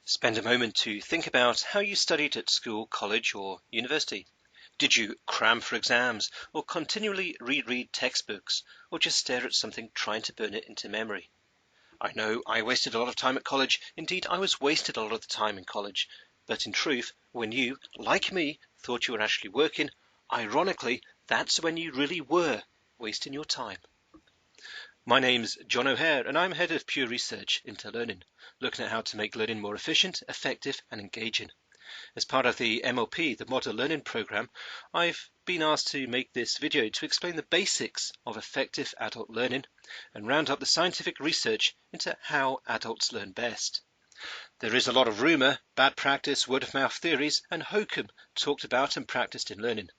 Spend a moment to think about how you studied at school, college, or university. Did you cram for exams, or continually reread textbooks, or just stare at something trying to burn it into memory? I know I wasted a lot of time at college. Indeed, I was wasted a lot of the time in college. But in truth, when you, like me, thought you were actually working, ironically, that's when you really were wasting your time. My name's John O'Hare, and I'm head of Pure Research into Learning, looking at how to make learning more efficient, effective, and engaging. As part of the MLP, the Model Learning Programme, I've been asked to make this video to explain the basics of effective adult learning and round up the scientific research into how adults learn best. There is a lot of rumour, bad practice, word-of-mouth theories, and hokum talked about and practiced in learning.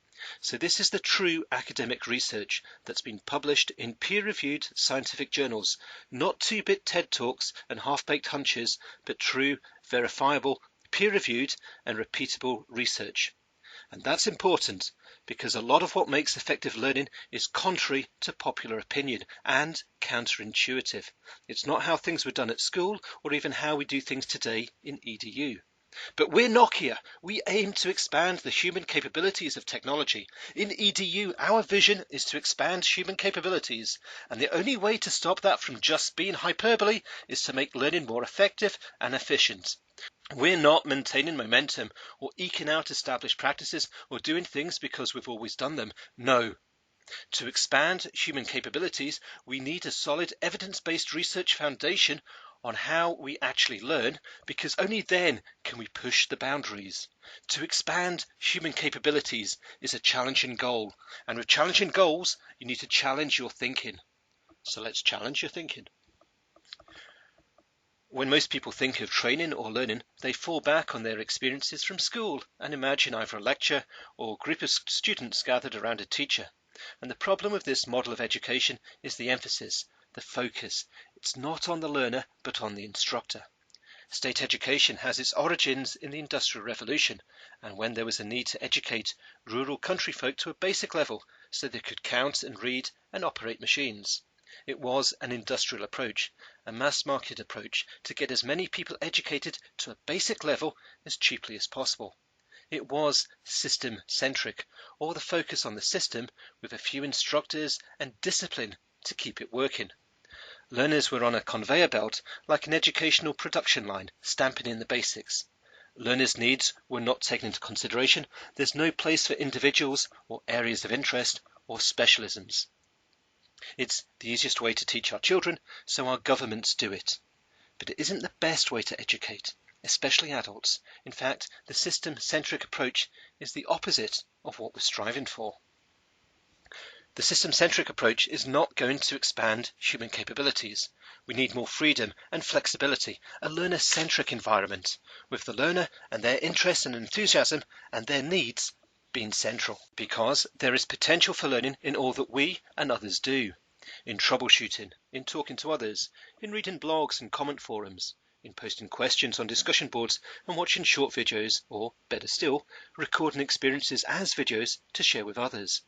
So this is the true academic research that's been published in peer-reviewed scientific journals, not two-bit TED Talks and half-baked hunches, but true, verifiable, peer-reviewed and repeatable research. And that's important because a lot of what makes effective learning is contrary to popular opinion and counterintuitive. It's not how things were done at school or even how we do things today in EDU. But we're Nokia. We aim to expand the human capabilities of technology. In EDU, our vision is to expand human capabilities, and the only way to stop that from just being hyperbole is to make learning more effective and efficient. We're not maintaining momentum or eking out established practices or doing things because we've always done them. No. To expand human capabilities, we need a solid evidence-based research foundation on how we actually learn, because only then can we push the boundaries. To expand human capabilities is a challenging goal, and with challenging goals, you need to challenge your thinking. So let's challenge your thinking. When most people think of training or learning, they fall back on their experiences from school and imagine either a lecture or a group of students gathered around a teacher. And the problem with this model of education is the emphasis, the focus. It's not on the learner, but on the instructor. State education has its origins in the Industrial Revolution, and when there was a need to educate rural country folk to a basic level so they could count and read and operate machines. It was an industrial approach, a mass market approach to get as many people educated to a basic level as cheaply as possible. It was system-centric, or the focus on the system with a few instructors and discipline to keep it working. Learners were on a conveyor belt like an educational production line, stamping in the basics. Learners' needs were not taken into consideration. There's no place for individuals or areas of interest or specialisms. It's the easiest way to teach our children, so our governments do it. But it isn't the best way to educate, especially adults. In fact, the system-centric approach is the opposite of what we're striving for. The system-centric approach is not going to expand human capabilities. We need more freedom and flexibility, a learner-centric environment, with the learner and their interests and enthusiasm and their needs being central, because there is potential for learning in all that we and others do, in troubleshooting, in talking to others, in reading blogs and comment forums, in posting questions on discussion boards and watching short videos, or, better still, recording experiences as videos to share with others.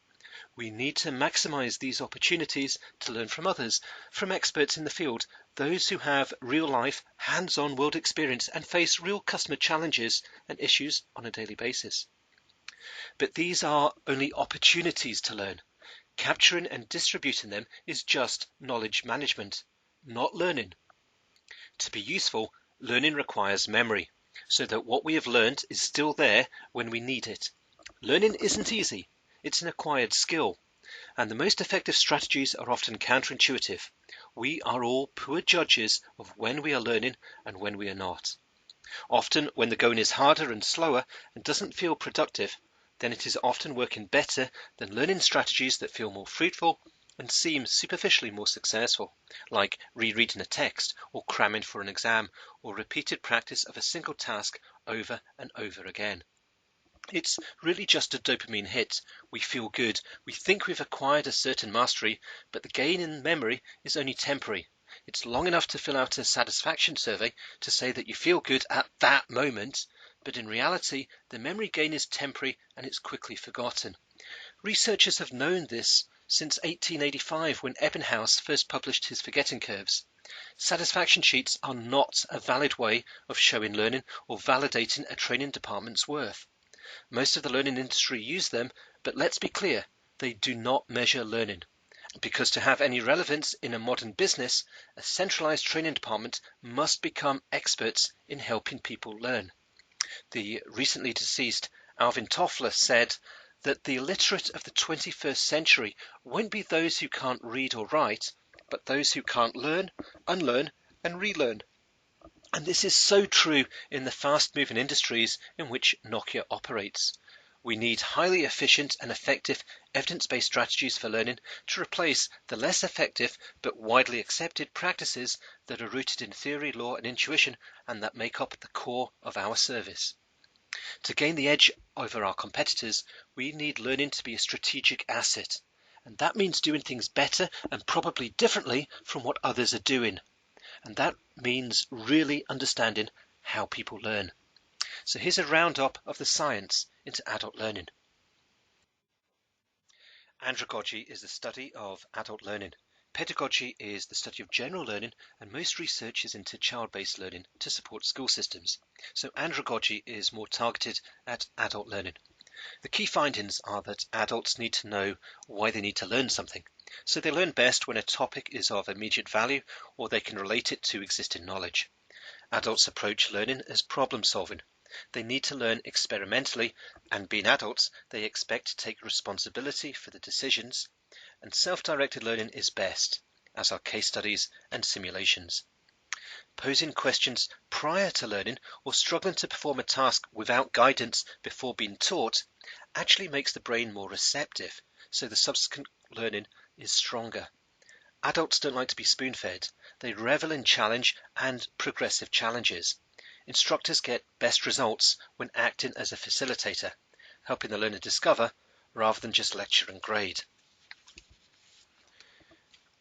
We need to maximize these opportunities to learn from others, from experts in the field, those who have real-life, hands-on world experience and face real customer challenges and issues on a daily basis. But these are only opportunities to learn. Capturing and distributing them is just knowledge management, not learning. To be useful, learning requires memory, so that what we have learned is still there when we need it. Learning isn't easy. It's an acquired skill, and the most effective strategies are often counterintuitive. We are all poor judges of when we are learning and when we are not. Often, when the going is harder and slower and doesn't feel productive, then it is often working better than learning strategies that feel more fruitful and seem superficially more successful, like rereading a text or cramming for an exam or repeated practice of a single task over and over again. It's really just a dopamine hit. We feel good. We think we've acquired a certain mastery, but the gain in memory is only temporary. It's long enough to fill out a satisfaction survey to say that you feel good at that moment, but in reality, the memory gain is temporary and it's quickly forgotten. Researchers have known this since 1885 when Ebbinghaus first published his forgetting curves. Satisfaction sheets are not a valid way of showing learning or validating a training department's worth. Most of the learning industry use them, but let's be clear, they do not measure learning. Because to have any relevance in a modern business, a centralized training department must become experts in helping people learn. The recently deceased Alvin Toffler said that the illiterate of the 21st century won't be those who can't read or write, but those who can't learn, unlearn, and relearn. And this is so true in the fast-moving industries in which Nokia operates. We need highly efficient and effective evidence-based strategies for learning to replace the less effective but widely accepted practices that are rooted in theory, law, and intuition, and that make up the core of our service. To gain the edge over our competitors, we need learning to be a strategic asset. And that means doing things better and probably differently from what others are doing. And that means really understanding how people learn. So here's a roundup of the science into adult learning. Andragogy is the study of adult learning. Pedagogy is the study of general learning, and most research is into child-based learning to support school systems. So andragogy is more targeted at adult learning. The key findings are that adults need to know why they need to learn something. So they learn best when a topic is of immediate value or they can relate it to existing knowledge. Adults approach learning as problem solving. They need to learn experimentally, and being adults, they expect to take responsibility for the decisions, and self-directed learning is best, as are case studies and simulations. Posing questions prior to learning or struggling to perform a task without guidance before being taught actually makes the brain more receptive, so the subsequent learning is stronger. Adults don't like to be spoon-fed. They revel in challenge and progressive challenges. Instructors get best results when acting as a facilitator, helping the learner discover rather than just lecture and grade.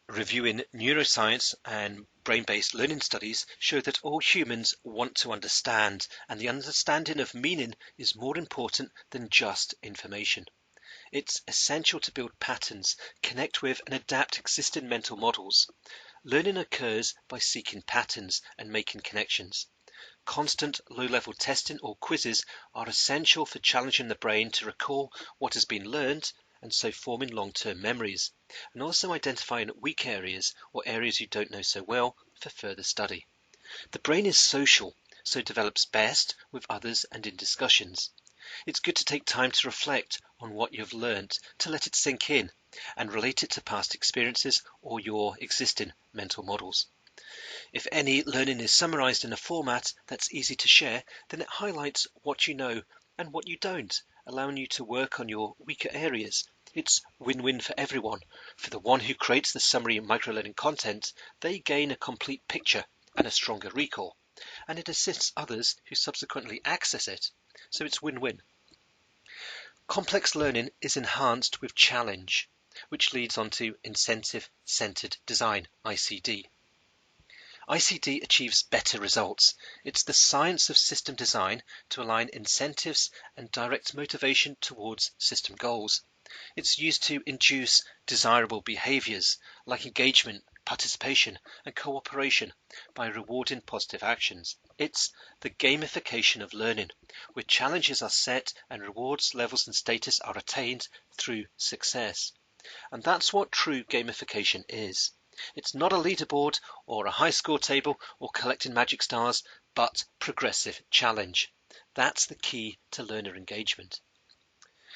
Reviewing neuroscience and brain-based learning studies show that all humans want to understand, and the understanding of meaning is more important than just information. It's essential to build patterns, connect with and adapt existing mental models. Learning occurs by seeking patterns and making connections. Constant low-level testing or quizzes are essential for challenging the brain to recall what has been learned and so forming long-term memories, and also identifying weak areas or areas you don't know so well for further study. The brain is social, so it develops best with others and in discussions. It's good to take time to reflect on what you've learned, to let it sink in, and relate it to past experiences or your existing mental models. If any learning is summarized in a format that's easy to share, then it highlights what you know and what you don't, allowing you to work on your weaker areas. It's win-win for everyone. For the one who creates the summary microlearning content, they gain a complete picture and a stronger recall, and it assists others who subsequently access it, so it's win-win. Complex learning is enhanced with challenge, which leads on to incentive-centered design, ICD. ICD achieves better results. It's the science of system design to align incentives and direct motivation towards system goals. It's used to induce desirable behaviors like engagement, participation, and cooperation by rewarding positive actions. It's the gamification of learning, where challenges are set and rewards, levels, and status are attained through success. And that's what true gamification is. It's not a leaderboard or a high score table or collecting magic stars, but progressive challenge. That's the key to learner engagement.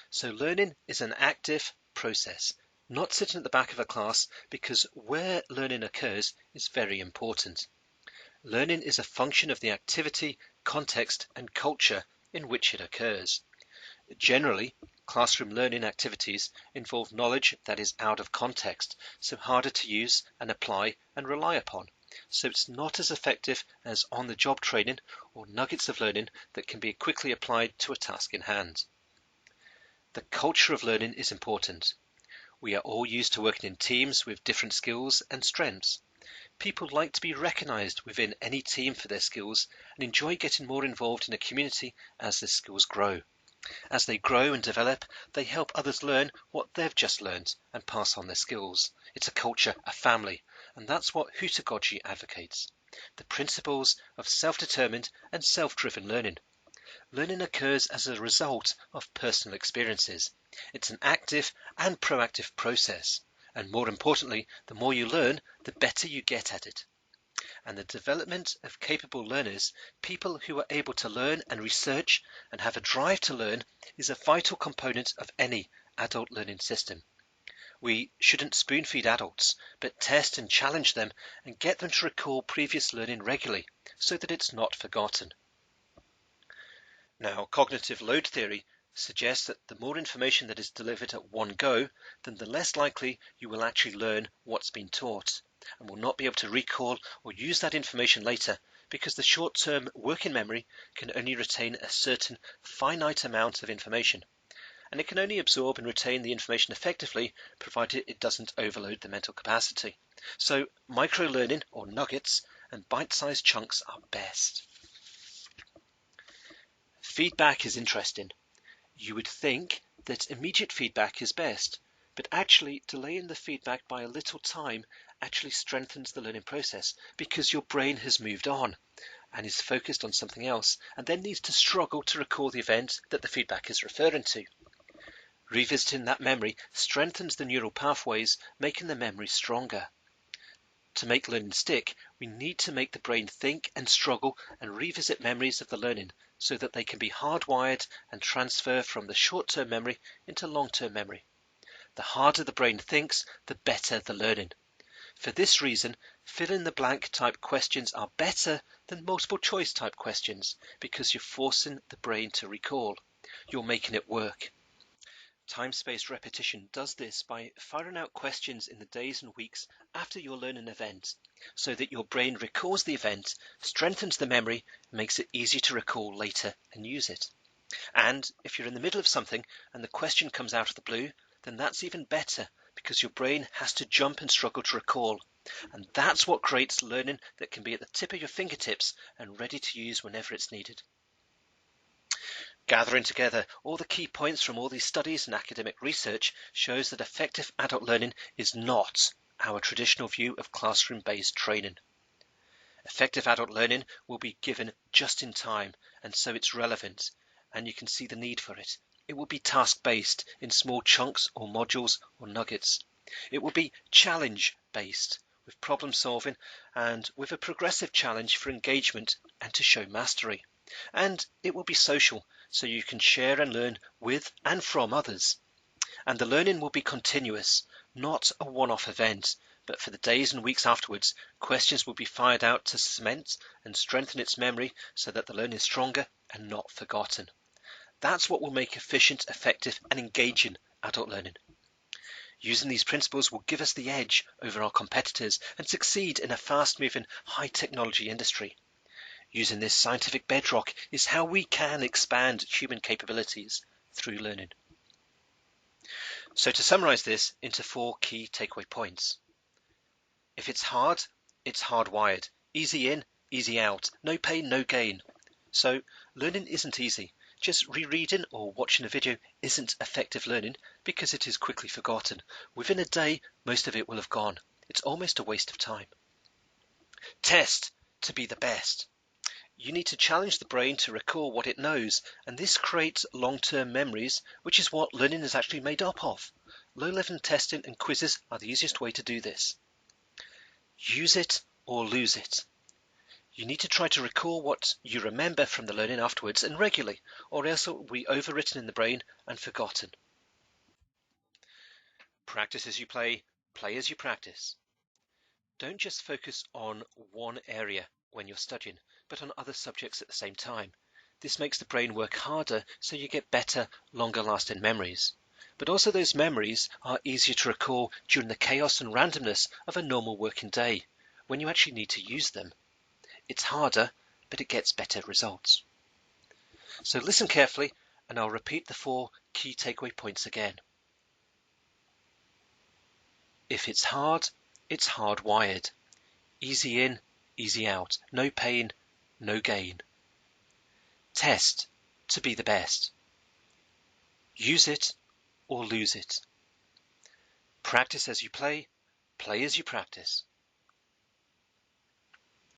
So learning is an active process, not sitting at the back of a class, because where learning occurs is very important. Learning is a function of the activity, context, and culture in which it occurs. Generally, classroom learning activities involve knowledge that is out of context, so harder to use and apply and rely upon. So it's not as effective as on-the-job training or nuggets of learning that can be quickly applied to a task in hand. The culture of learning is important. We are all used to working in teams with different skills and strengths. People like to be recognized within any team for their skills and enjoy getting more involved in a community as their skills grow. As they grow and develop, they help others learn what they've just learned and pass on their skills. It's a culture, a family, and that's what heutagogy advocates, the principles of self-determined and self-driven learning. Learning occurs as a result of personal experiences. It's an active and proactive process, and more importantly, the more you learn, the better you get at it. And the development of capable learners, people who are able to learn and research and have a drive to learn, is a vital component of any adult learning system. We shouldn't spoon-feed adults, but test and challenge them and get them to recall previous learning regularly so that it's not forgotten. Now, cognitive load theory suggests that the more information that is delivered at one go, then the less likely you will actually learn what's been taught and will not be able to recall or use that information later because the short-term working memory can only retain a certain finite amount of information. And it can only absorb and retain the information effectively, provided it doesn't overload the mental capacity. So micro-learning, or nuggets, and bite-sized chunks are best. Feedback is interesting. You would think that immediate feedback is best, but actually delaying the feedback by a little time actually strengthens the learning process because your brain has moved on and is focused on something else and then needs to struggle to recall the event that the feedback is referring to. Revisiting that memory strengthens the neural pathways, making the memory stronger. To make learning stick, we need to make the brain think and struggle and revisit memories of the learning so that they can be hardwired and transfer from the short-term memory into long-term memory. The harder the brain thinks, the better the learning. For this reason, fill-in-the-blank type questions are better than multiple-choice type questions because you're forcing the brain to recall. You're making it work. Time-spaced repetition does this by firing out questions in the days and weeks after your learning event so that your brain recalls the event, strengthens the memory, and makes it easy to recall later and use it. And if you're in the middle of something and the question comes out of the blue, then that's even better because your brain has to jump and struggle to recall. And that's what creates learning that can be at the tip of your fingertips and ready to use whenever it's needed. Gathering together all the key points from all these studies and academic research shows that effective adult learning is not our traditional view of classroom-based training. Effective adult learning will be given just in time, and so it's relevant, and you can see the need for it. It will be task-based in small chunks or modules or nuggets. It will be challenge-based with problem solving and with a progressive challenge for engagement and to show mastery. And it will be social, so you can share and learn with and from others. And the learning will be continuous, not a one-off event, but for the days and weeks afterwards, questions will be fired out to cement and strengthen its memory so that the learning is stronger and not forgotten. That's what will make efficient, effective, and engaging adult learning. Using these principles will give us the edge over our competitors and succeed in a fast-moving, high-technology industry. Using this scientific bedrock is how we can expand human capabilities through learning. So to summarize this into 4 key takeaway points. If it's hardwired. Easy in, easy out. No pain, no gain. So learning isn't easy. Just rereading or watching a video isn't effective learning because it is quickly forgotten. Within a day, most of it will have gone. It's almost a waste of time. Test to be the best. You need to challenge the brain to recall what it knows, and this creates long-term memories, which is what learning is actually made up of. Low-level testing and quizzes are the easiest way to do this. Use it or lose it. You need to try to recall what you remember from the learning afterwards and regularly, or else it will be overwritten in the brain and forgotten. Practice as you play, play as you practice. Don't just focus on one area when you're studying, but on other subjects at the same time. This makes the brain work harder, so you get better, longer-lasting memories. But also those memories are easier to recall during the chaos and randomness of a normal working day, when you actually need to use them. It's harder, but it gets better results. So listen carefully, and I'll repeat the 4 key takeaway points again. If it's hardwired. Easy in, easy out. No pain, no gain. Test to be the best. Use it or lose it. Practice as you play, play as you practice.